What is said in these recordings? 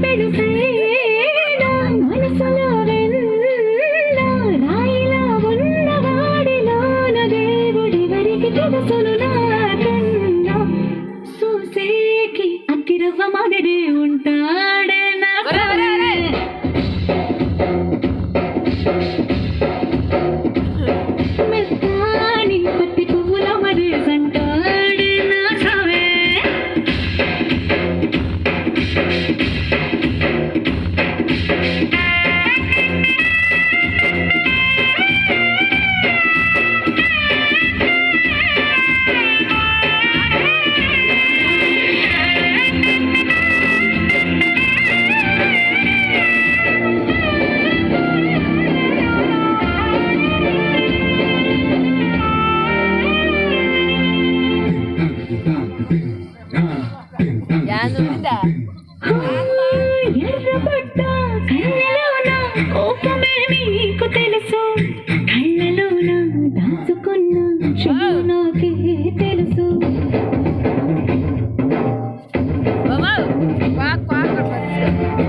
పెడుసేనా మనసులో వెన్న రాయిలా ఉన్నవాడిలోన దేవుడివరికి తెలుసును నాకన్నా చూసేకి అక్కిరవ్వ మాదిరి ఉంటాడే నా మెత్తాని పత్తి పువ్వుల మరి సంటాడే నా సావే ఎర్రబడ్డ కళ్ళలోన కోపమే నీకు తెలుసు కళ్ళలోన దాచుకున్న చూపు నాకే తెలుసు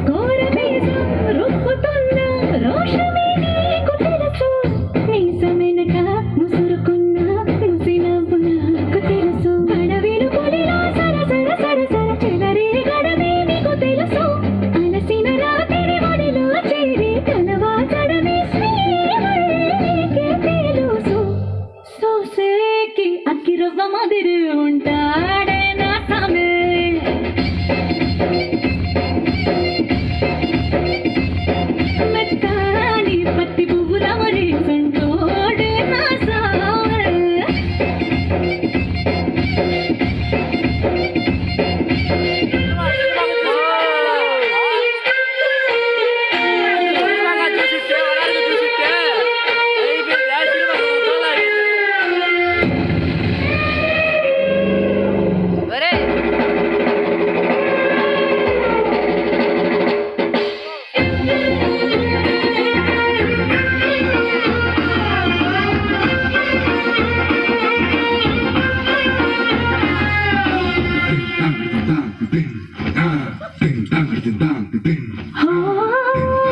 కోరమీసం రుక్కుతున్న రోషమే నీకు తెలుసు మీసమెనక ముసురుకున్న ముసినవ్వు నాకు తెలుసు అడవిలు పులిలా సరసర సరసర చెలరే గడమే నీకు తెలుసు అలసిన రాత్రి ఒడిలో చేరి కలవాచడమే శ్రీవల్లికే తెలుసు సోసేకి అక్కిరవ్వ మాదిరి ఉంటాడే నా సామే మెత్తాని పత్తి పువ్వుల మరి సంటోడే నా సామే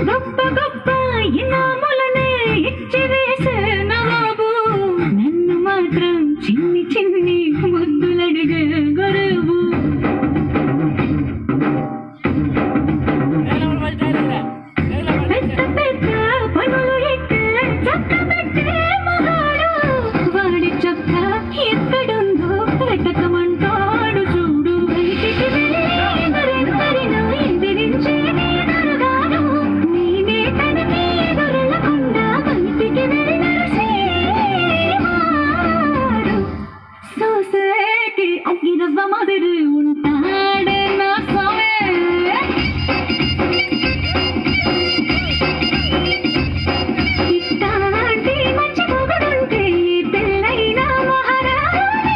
గొప్ప గొప్ప ఇనాములనే ఇచ్చి వేసే నవాబు నన్ను మాత్రం చిన్ని చిన్ని ముద్దులడిగే గరువు పెద్ద పెద్ద పనులు ఎక్కే చక్క పెట్టే మగాడు వాడి చక్క ఎక్కడుందో వెతకమంటాడు చూడు బయటికి వెళ్ళి మరెందరినో ఎదిరించే నేనరుగాను నేనే తనకి ఎదురలకుండా బయటికి వెళ్ళరు శ్రీవారు సోసేకి అగ్గిరవ్వ మాదిరి ఉంటాడే నా స్వామి ఇట్లాంటి మంచి మొగుడుంటే ఈ పెళ్ళైన మహారాణి